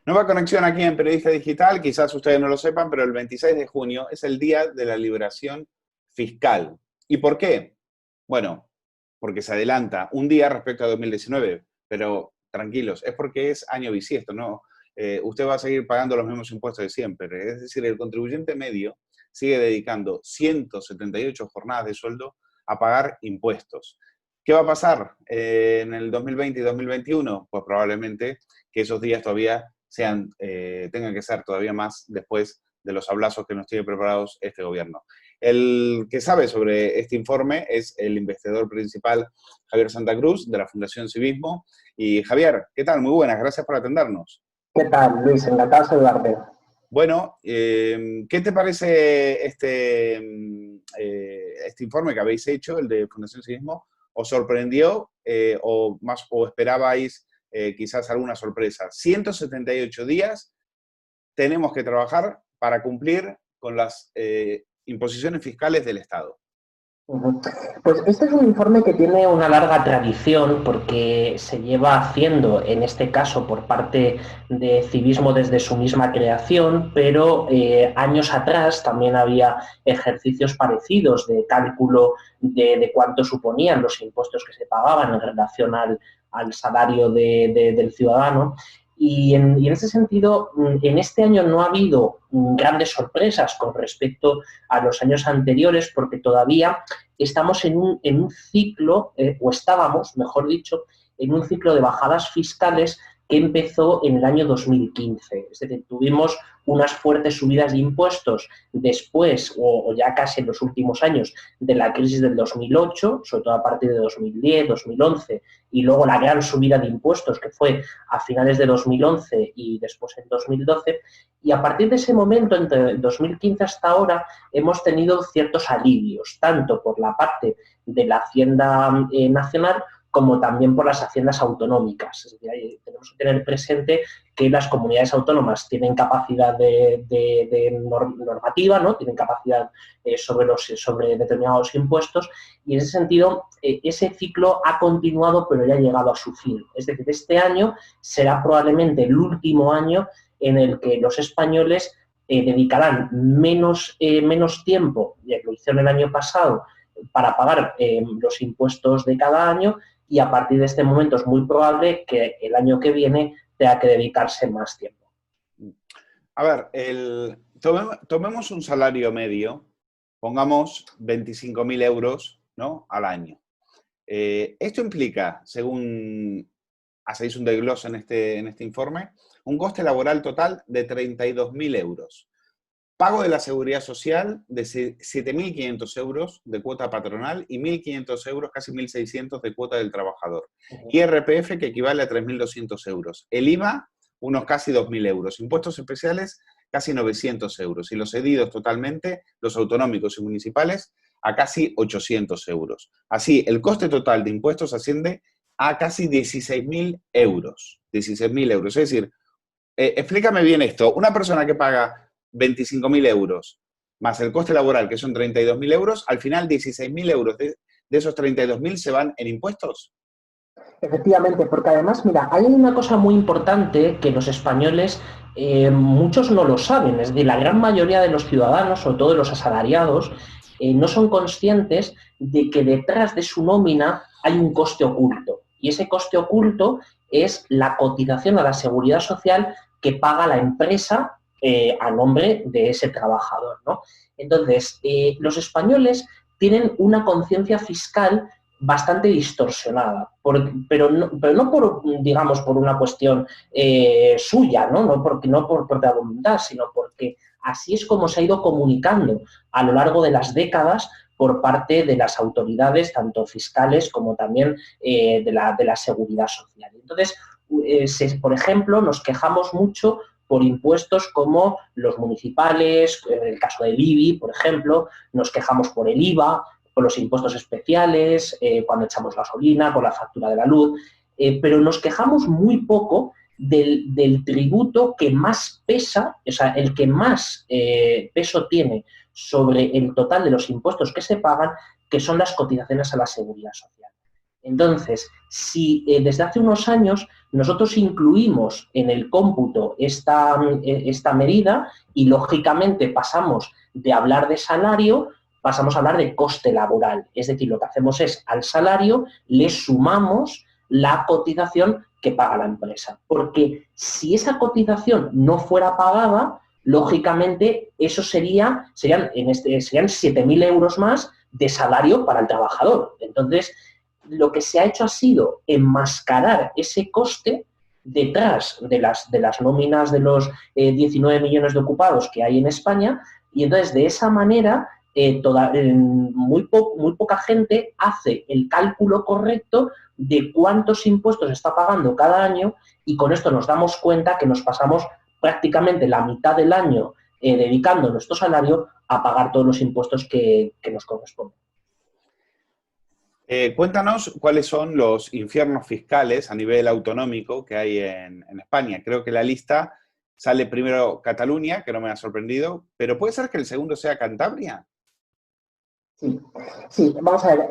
Nueva conexión aquí en Periodista Digital, quizás ustedes no lo sepan, pero el 26 de junio es el día de la liberación fiscal. ¿Y por qué? Bueno, porque se adelanta un día respecto a 2019, pero tranquilos, es porque es año bisiesto, ¿no? Usted va a seguir pagando los mismos impuestos de siempre. Es decir, el contribuyente medio sigue dedicando 178 jornadas de sueldo a pagar impuestos. ¿Qué va a pasar en el 2020 y 2021? Pues probablemente que esos días todavía tengan que ser todavía más después de los hablazos que nos tiene preparados este gobierno. El que sabe sobre este informe es el investigador principal Javier Santa Cruz, de la Fundación Civismo. Y Javier, ¿qué tal? Muy buenas, gracias por atendernos. ¿Qué tal, Luis? Encantado de saludarte. Bueno, ¿qué te parece este informe que habéis hecho, el de Fundación Civismo? ¿Os sorprendió o esperabais quizás alguna sorpresa? 178 días tenemos que trabajar para cumplir con las imposiciones fiscales del Estado. Pues este es un informe que tiene una larga tradición porque se lleva haciendo, en este caso por parte de Civismo desde su misma creación, pero años atrás también había ejercicios parecidos de cálculo de cuánto suponían los impuestos que se pagaban en relación al salario del ciudadano. Y en ese sentido, en este año no ha habido grandes sorpresas con respecto a los años anteriores porque todavía estamos en un ciclo, o estábamos, mejor dicho, en un ciclo de bajadas fiscales que empezó en el año 2015. Es decir, tuvimos unas fuertes subidas de impuestos después, o ya casi en los últimos años, de la crisis del 2008, sobre todo a partir de 2010, 2011, y luego la gran subida de impuestos que fue a finales de 2011 y después en 2012. Y a partir de ese momento, entre 2015 hasta ahora, hemos tenido ciertos alivios, tanto por la parte de la Hacienda Nacional como también por las haciendas autonómicas. Es decir, tenemos que tener presente que las comunidades autónomas tienen capacidad de normativa, ¿no? Tienen capacidad sobre determinados impuestos, y en ese sentido ese ciclo ha continuado pero ya ha llegado a su fin. Es decir, este año será probablemente el último año en el que los españoles dedicarán menos tiempo, lo hicieron el año pasado, para pagar los impuestos de cada año, y a partir de este momento es muy probable que el año que viene tenga que dedicarse más tiempo. A ver, tomemos un salario medio, pongamos 25.000 euros, ¿no?, al año. Esto implica, según hacéis un desglose en este informe, un coste laboral total de 32.000 euros. Pago de la seguridad social de 7.500 euros de cuota patronal y 1.500 euros, casi 1.600 de cuota del trabajador. IRPF, que equivale a 3.200 euros. El IVA, unos casi 2.000 euros. Impuestos especiales, casi 900 euros. Y los cedidos totalmente, los autonómicos y municipales, a casi 800 euros. Así, el coste total de impuestos asciende a casi 16.000 euros. 16.000 euros. Es decir, explícame bien esto. Una persona que paga 25.000 euros más el coste laboral, que son 32.000 euros, al final 16.000 euros de esos 32.000 se van en impuestos. Efectivamente, porque además, mira, hay una cosa muy importante que los españoles, muchos no lo saben, es decir, la gran mayoría de los ciudadanos, sobre todo de los asalariados, no son conscientes de que detrás de su nómina hay un coste oculto. Y ese coste oculto es la cotización a la seguridad social que paga la empresa a nombre de ese trabajador, ¿no? Entonces, los españoles tienen una conciencia fiscal bastante distorsionada, pero no por, digamos, por una cuestión suya, ¿no? No por propia voluntad, sino porque así es como se ha ido comunicando a lo largo de las décadas por parte de las autoridades, tanto fiscales como también de la seguridad social. Entonces, por ejemplo, nos quejamos mucho por impuestos como los municipales, en el caso del IBI, por ejemplo, nos quejamos por el IVA, por los impuestos especiales, cuando echamos gasolina, por la factura de la luz, pero nos quejamos muy poco del tributo que más pesa, o sea, el que más peso tiene sobre el total de los impuestos que se pagan, que son las cotizaciones a la seguridad social. Entonces, si desde hace unos años nosotros incluimos en el cómputo esta medida y, lógicamente, pasamos de hablar de salario, pasamos a hablar de coste laboral. Es decir, lo que hacemos es, al salario le sumamos la cotización que paga la empresa. Porque si esa cotización no fuera pagada, lógicamente eso serían 7.000 euros más de salario para el trabajador. Entonces, lo que se ha hecho ha sido enmascarar ese coste detrás de las nóminas de los 19 millones de ocupados que hay en España, y entonces de esa manera muy poca gente hace el cálculo correcto de cuántos impuestos está pagando cada año, y con esto nos damos cuenta que nos pasamos prácticamente la mitad del año dedicando nuestro salario a pagar todos los impuestos que nos corresponden. Cuéntanos cuáles son los infiernos fiscales a nivel autonómico que hay en España. Creo que la lista sale primero Cataluña, que no me ha sorprendido, pero ¿puede ser que el segundo sea Cantabria? Sí, vamos a ver,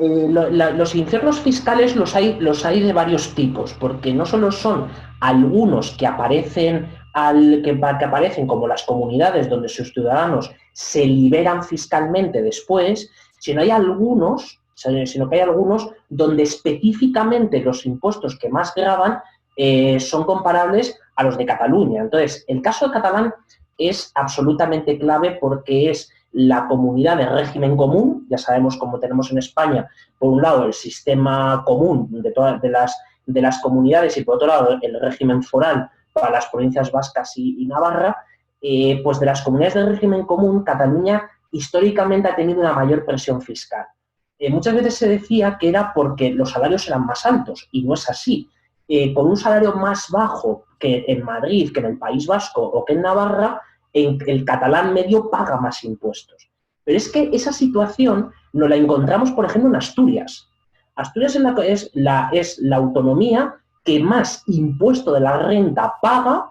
los infiernos fiscales los hay de varios tipos, porque no solo son algunos que aparecen como las comunidades donde sus ciudadanos se liberan fiscalmente después, sino que hay algunos donde específicamente los impuestos que más gravan son comparables a los de Cataluña. Entonces, el caso catalán es absolutamente clave porque es la comunidad de régimen común. Ya sabemos, como tenemos en España, por un lado el sistema común de las comunidades y por otro lado el régimen foral para las provincias vascas y Navarra. Pues de las comunidades de régimen común, Cataluña históricamente ha tenido una mayor presión fiscal. Muchas veces se decía que era porque los salarios eran más altos, y no es así. Con un salario más bajo que en Madrid, que en el País Vasco o que en Navarra, el catalán medio paga más impuestos. Pero es que esa situación nos la encontramos, por ejemplo, en Asturias. Asturias es la autonomía que más impuesto de la renta paga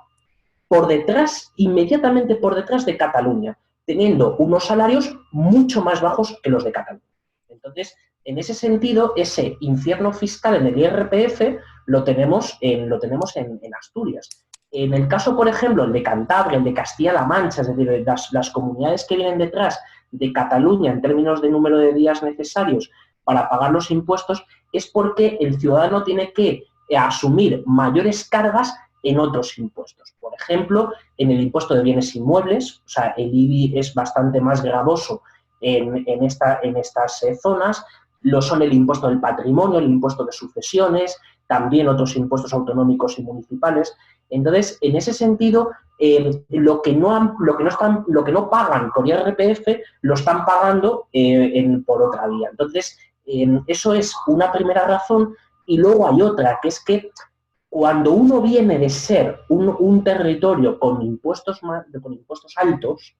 inmediatamente por detrás de Cataluña, teniendo unos salarios mucho más bajos que los de Cataluña. Entonces, en ese sentido, ese infierno fiscal en el IRPF lo tenemos en Asturias. En el caso, por ejemplo, el de Cantabria, el de Castilla-La Mancha, es decir, las comunidades que vienen detrás de Cataluña en términos de número de días necesarios para pagar los impuestos, es porque el ciudadano tiene que asumir mayores cargas en otros impuestos. Por ejemplo, en el impuesto de bienes inmuebles, o sea, el IBI es bastante más gravoso en estas zonas. Lo son el impuesto del patrimonio, el impuesto de sucesiones, también otros impuestos autonómicos y municipales. Entonces, en ese sentido, lo que no pagan con IRPF lo están pagando por otra vía. Entonces, eso es una primera razón. Y luego hay otra, que es que cuando uno viene de ser un territorio con impuestos altos,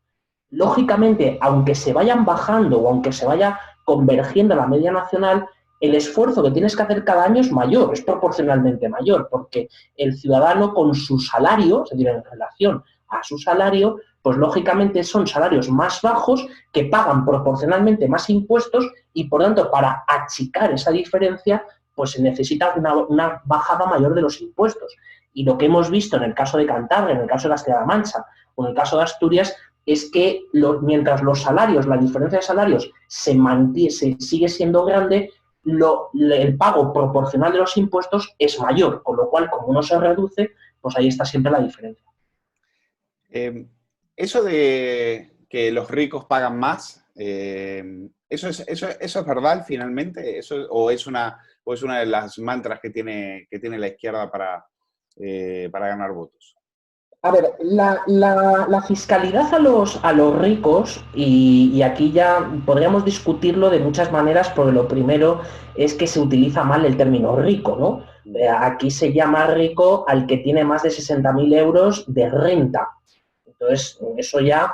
lógicamente, aunque se vayan bajando o aunque se vaya convergiendo a la media nacional, el esfuerzo que tienes que hacer cada año es mayor, es proporcionalmente mayor, porque el ciudadano con su salario, es decir, en relación a su salario, pues lógicamente son salarios más bajos que pagan proporcionalmente más impuestos y, por tanto, para achicar esa diferencia, pues se necesita una bajada mayor de los impuestos. Y lo que hemos visto en el caso de Cantabria, en el caso de Castilla-La Mancha o en el caso de Asturias, es que mientras la diferencia de salarios se sigue siendo grande, el pago proporcional de los impuestos es mayor, con lo cual, como uno se reduce, pues ahí está siempre la diferencia. Eso de que los ricos pagan más, ¿eso es verdad finalmente? ¿O es una de las mantras que tiene la izquierda para ganar votos? A ver, la fiscalidad a los ricos, y aquí ya podríamos discutirlo de muchas maneras, porque lo primero es que se utiliza mal el término rico, ¿no? Aquí se llama rico al que tiene más de 60.000 euros de renta. Entonces, eso ya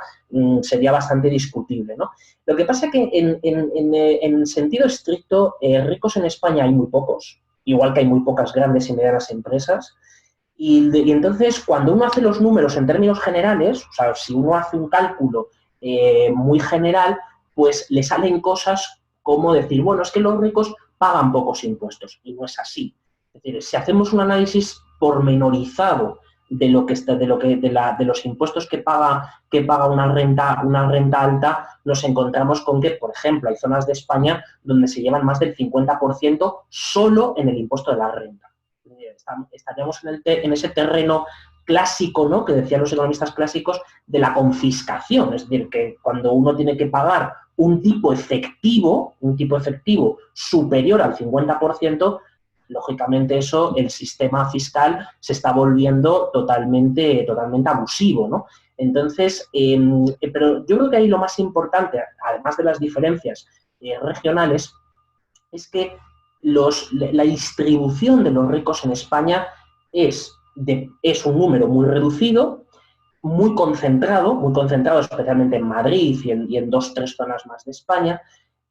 sería bastante discutible, ¿no? Lo que pasa es que en sentido estricto, ricos en España hay muy pocos, igual que hay muy pocas grandes y medianas empresas. Y entonces, cuando uno hace los números en términos generales, o sea, si uno hace un cálculo muy general, pues le salen cosas como decir, bueno, es que los ricos pagan pocos impuestos, y no es así. Es decir, si hacemos un análisis pormenorizado de los impuestos que paga una renta alta, nos encontramos con que, por ejemplo, hay zonas de España donde se llevan más del 50% solo en el impuesto de la renta. Estaríamos en ese terreno clásico, ¿no?, que decían los economistas clásicos, de la confiscación. Es decir, que cuando uno tiene que pagar un tipo efectivo superior al 50%, lógicamente eso, el sistema fiscal se está volviendo totalmente abusivo, ¿no? Entonces, pero yo creo que ahí lo más importante, además de las diferencias regionales, es que la distribución de los ricos en España es un número muy reducido, muy concentrado especialmente en Madrid y en 2 o 3 zonas más de España,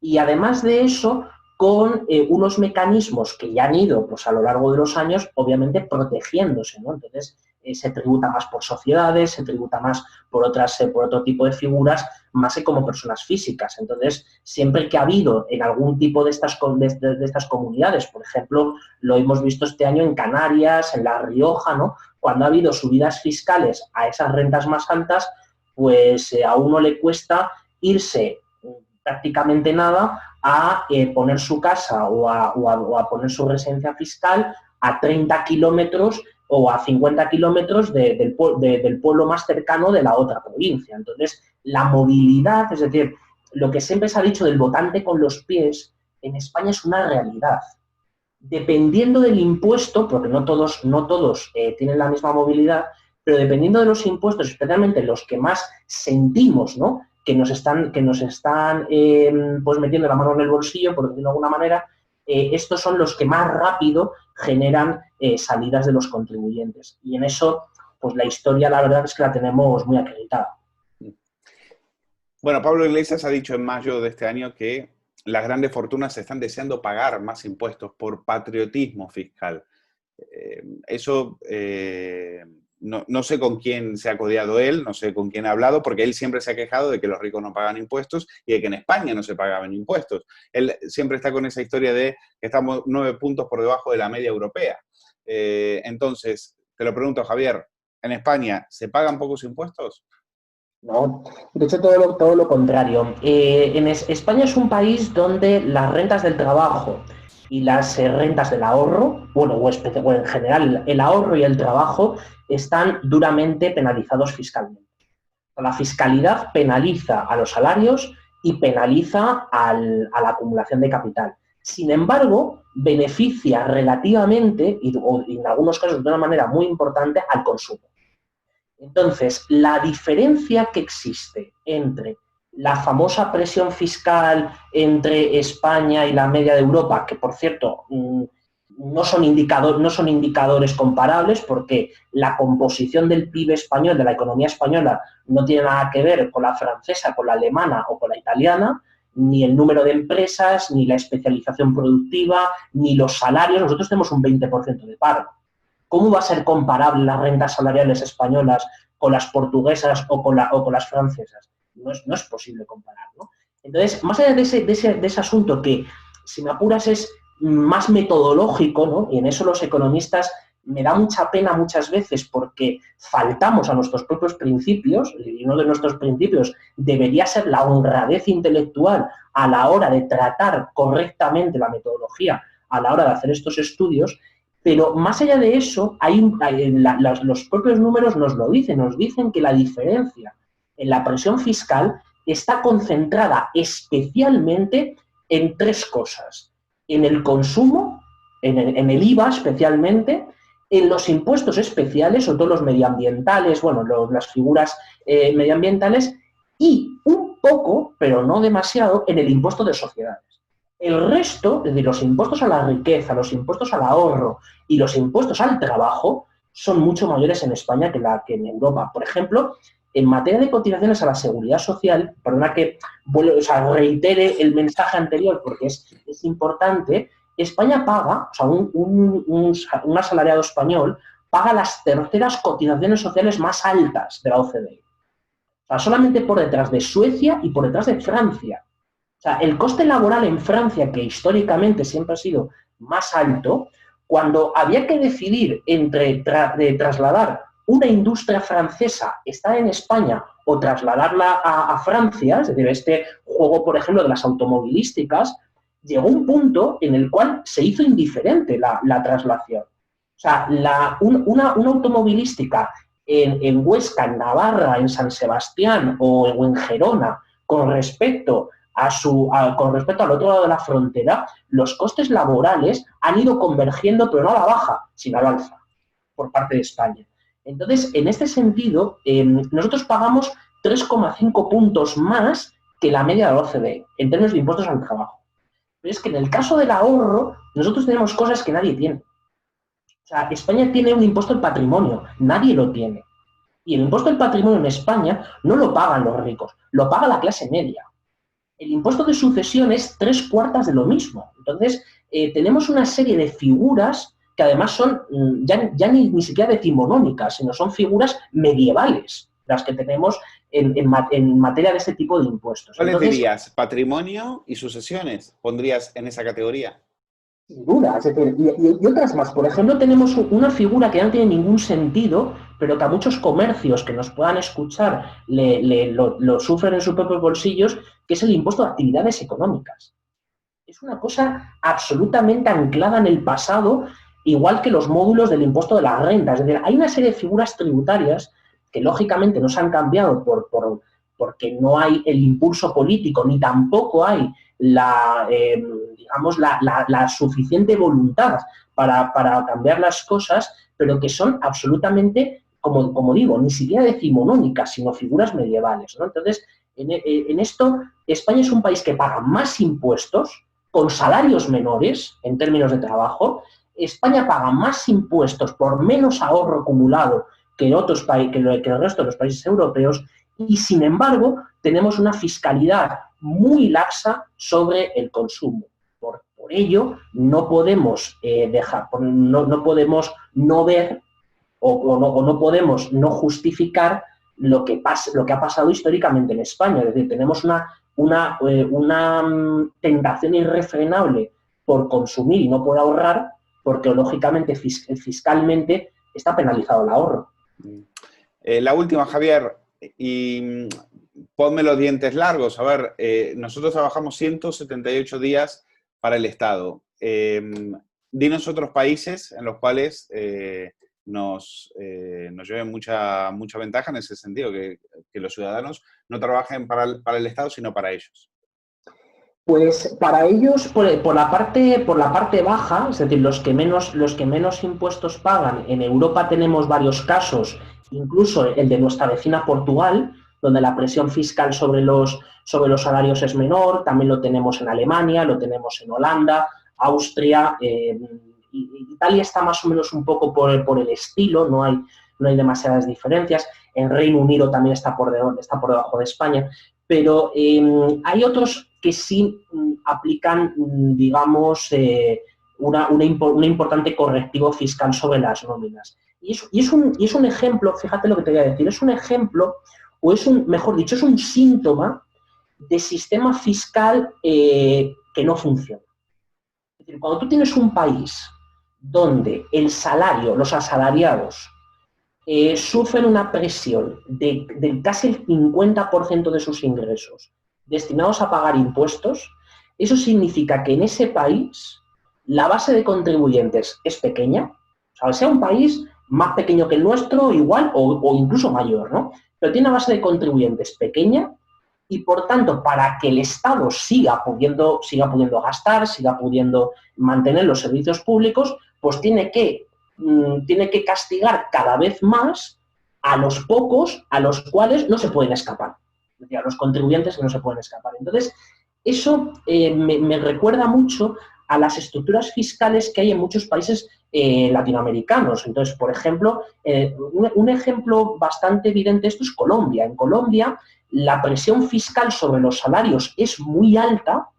y además de eso, con unos mecanismos que ya han ido, pues, a lo largo de los años, obviamente protegiéndose, ¿no? Entonces, se tributa más por sociedades, se tributa más por otro tipo de figuras, más que como personas físicas. Entonces, siempre que ha habido en algún tipo de estas comunidades, por ejemplo, lo hemos visto este año en Canarias, en La Rioja, ¿no?, cuando ha habido subidas fiscales a esas rentas más altas, pues a uno le cuesta irse prácticamente nada a poner su casa o a poner su residencia fiscal a 30 kilómetros o a 50 kilómetros del pueblo más cercano de la otra provincia. Entonces, la movilidad, es decir, lo que siempre se ha dicho del votante con los pies, en España es una realidad. Dependiendo del impuesto, porque no todos tienen la misma movilidad, pero dependiendo de los impuestos, especialmente los que más sentimos, ¿no?, que nos están pues metiendo la mano en el bolsillo, por decirlo de alguna manera, estos son los que más rápido generan salidas de los contribuyentes. Y en eso, pues la historia, la verdad es que la tenemos muy acreditada. Bueno, Pablo Iglesias ha dicho en mayo de este año que las grandes fortunas están deseando pagar más impuestos por patriotismo fiscal. Eso... No sé con quién se ha codeado él, no sé con quién ha hablado, porque él siempre se ha quejado de que los ricos no pagan impuestos y de que en España no se pagaban impuestos. Él siempre está con esa historia de que estamos 9 puntos por debajo de la media europea. Entonces, te lo pregunto, Javier, ¿en España se pagan pocos impuestos? No, de hecho todo lo contrario. España es un país donde las rentas del trabajo y las rentas del ahorro, o en general el ahorro y el trabajo, están duramente penalizados fiscalmente. La fiscalidad penaliza a los salarios y penaliza a la acumulación de capital. Sin embargo, beneficia relativamente, y en algunos casos de una manera muy importante, al consumo. Entonces, la diferencia que existe entre la famosa presión fiscal entre España y la media de Europa, que por cierto no son indicadores comparables, porque la composición del PIB español, de la economía española, no tiene nada que ver con la francesa, con la alemana o con la italiana, ni el número de empresas, ni la especialización productiva, ni los salarios. Nosotros tenemos un 20% de paro. ¿Cómo va a ser comparable las rentas salariales españolas con las portuguesas o con las francesas? No es posible comparar, ¿no? Entonces, más allá de ese asunto que, si me apuras, es más metodológico, ¿no?, y en eso los economistas me da mucha pena muchas veces porque faltamos a nuestros propios principios, y uno de nuestros principios debería ser la honradez intelectual a la hora de tratar correctamente la metodología, a la hora de hacer estos estudios. Pero más allá de eso, los propios números nos dicen que la diferencia en la presión fiscal está concentrada especialmente en 3 cosas: en el consumo, en el IVA especialmente, en los impuestos especiales, sobre todo los medioambientales, las figuras medioambientales, y un poco, pero no demasiado, en el impuesto de sociedades. El resto, es decir, los impuestos a la riqueza, los impuestos al ahorro y los impuestos al trabajo, son mucho mayores en España que en Europa. Por ejemplo, en materia de cotizaciones a la seguridad social, perdona que reitere el mensaje anterior porque es importante, España paga, un asalariado español paga las terceras cotizaciones sociales más altas de la OCDE. Solamente por detrás de Suecia y por detrás de Francia. sea, el coste laboral en Francia, que históricamente siempre ha sido más alto, cuando había que decidir entre trasladar una industria francesa, estar en España o trasladarla a Francia, es decir, este juego, por ejemplo, de las automovilísticas, llegó un punto en el cual se hizo indiferente la traslación. O sea, una automovilística en Huesca, en Navarra, en San Sebastián o en Gerona, con respecto al otro lado de la frontera, los costes laborales han ido convergiendo, pero no a la baja, sino al alza, por parte de España. Entonces, en este sentido, nosotros pagamos 3,5 puntos más que la media de la OCDE, en términos de impuestos al trabajo. Pero es que en el caso del ahorro, nosotros tenemos cosas que nadie tiene. O sea, España tiene un impuesto al patrimonio, nadie lo tiene. Y el impuesto al patrimonio en España no lo pagan los ricos, lo paga la clase media. El impuesto de sucesión es 3/4 de lo mismo. Entonces, tenemos una serie de figuras que además son ya ni siquiera decimonónicas, sino son figuras medievales, las que tenemos en materia de este tipo de impuestos. ¿Cuáles dirías? ¿Patrimonio y sucesiones? ¿Pondrías en esa categoría? Sin duda, es decir, y otras más. Por ejemplo, tenemos una figura que no tiene ningún sentido, pero que a muchos comercios que nos puedan escuchar lo sufren en sus propios bolsillos, que es el impuesto de actividades económicas. Es una cosa absolutamente anclada en el pasado, igual que los módulos del impuesto de la renta. Es decir, hay una serie de figuras tributarias que lógicamente no se han cambiado porque no hay el impulso político, ni tampoco hay la suficiente voluntad para cambiar las cosas, pero que son absolutamente, como digo, ni siquiera decimonónicas, sino figuras medievales, ¿no? Entonces, en esto, España es un país que paga más impuestos con salarios menores en términos de trabajo. España paga más impuestos por menos ahorro acumulado que el resto de los países europeos, y sin embargo tenemos una fiscalidad muy laxa sobre el consumo. Por ello, no podemos no podemos no ver o no podemos no justificar lo que ha pasado históricamente en España. Es decir, tenemos una tentación irrefrenable por consumir y no por ahorrar, porque lógicamente fiscalmente está penalizado el ahorro. La última, Javier, y ponme los dientes largos. A ver, nosotros trabajamos 178 días para el Estado. Dinos otros países en los cuales nos lleven mucha ventaja en ese sentido, que los ciudadanos no trabajen para el Estado, sino para ellos. Pues para ellos, por la parte baja, es decir, los que menos impuestos pagan, en Europa tenemos varios casos, incluso el de nuestra vecina Portugal, donde la presión fiscal sobre los salarios es menor. También lo tenemos en Alemania, lo tenemos en Holanda, Austria, Italia está más o menos un poco por el estilo, no hay demasiadas diferencias. En Reino Unido también está por debajo de España, pero hay otros que sí aplican, digamos, un importante correctivo fiscal sobre las nóminas. Y es un ejemplo, fíjate lo que te voy a decir, es un ejemplo, mejor dicho, es un síntoma de sistema fiscal que no funciona. Es decir, cuando tú tienes un país donde el salario, los asalariados, sufren una presión de casi el 50% de sus ingresos destinados a pagar impuestos, eso significa que en ese país la base de contribuyentes es pequeña, o sea un país más pequeño que el nuestro, igual, o incluso mayor, ¿no? Pero tiene una base de contribuyentes pequeña y, por tanto, para que el Estado siga pudiendo gastar, siga pudiendo mantener los servicios públicos, pues tiene que castigar cada vez más a los pocos a los cuales no se pueden escapar. Es decir, a los contribuyentes que no se pueden escapar. Entonces, eso me recuerda mucho a las estructuras fiscales que hay en muchos países latinoamericanos. Entonces, por ejemplo, un ejemplo bastante evidente de esto es Colombia. En Colombia, la presión fiscal sobre los salarios es muy alta,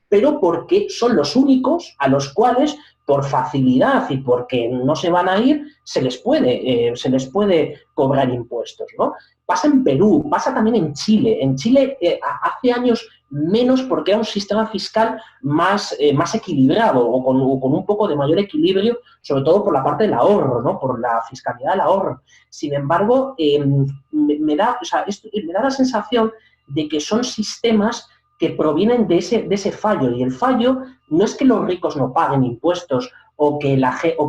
pero porque son los únicos a los cuales, por facilidad y porque no se van a ir, se les puede cobrar impuestos, ¿no? Pasa en Perú, pasa también en Chile. En Chile hace años menos porque era un sistema fiscal más equilibrado o con un poco de mayor equilibrio, sobre todo por la parte del ahorro, ¿no? Por la fiscalidad del ahorro. Sin embargo, me da la sensación de que son sistemas que provienen de ese fallo, y el fallo no es que los ricos no paguen impuestos o que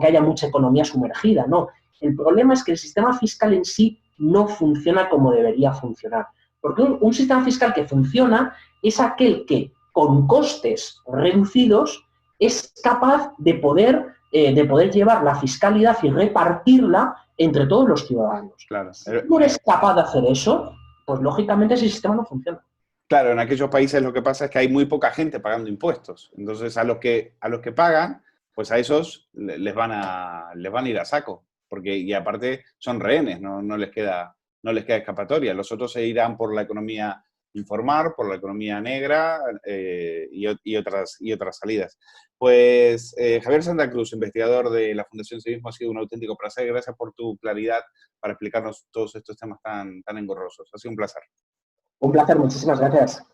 haya mucha economía sumergida, no. El problema es que el sistema fiscal en sí no funciona como debería funcionar. Porque un sistema fiscal que funciona es aquel que, con costes reducidos, es capaz de poder llevar la fiscalidad y repartirla entre todos los ciudadanos. Claro. Si no eres capaz de hacer eso, pues lógicamente ese sistema no funciona. Claro, en aquellos países lo que pasa es que hay muy poca gente pagando impuestos. Entonces, a los que pagan, pues a esos les van a ir a saco. Porque, y aparte, son rehenes, no les queda escapatoria. Los otros se irán por la economía informal, por la economía negra y otras salidas. Pues Javier Santa Cruz, investigador de la Fundación Civismo, ha sido un auténtico placer. Gracias por tu claridad para explicarnos todos estos temas tan engorrosos. Ha sido un placer. Un placer, muchísimas gracias.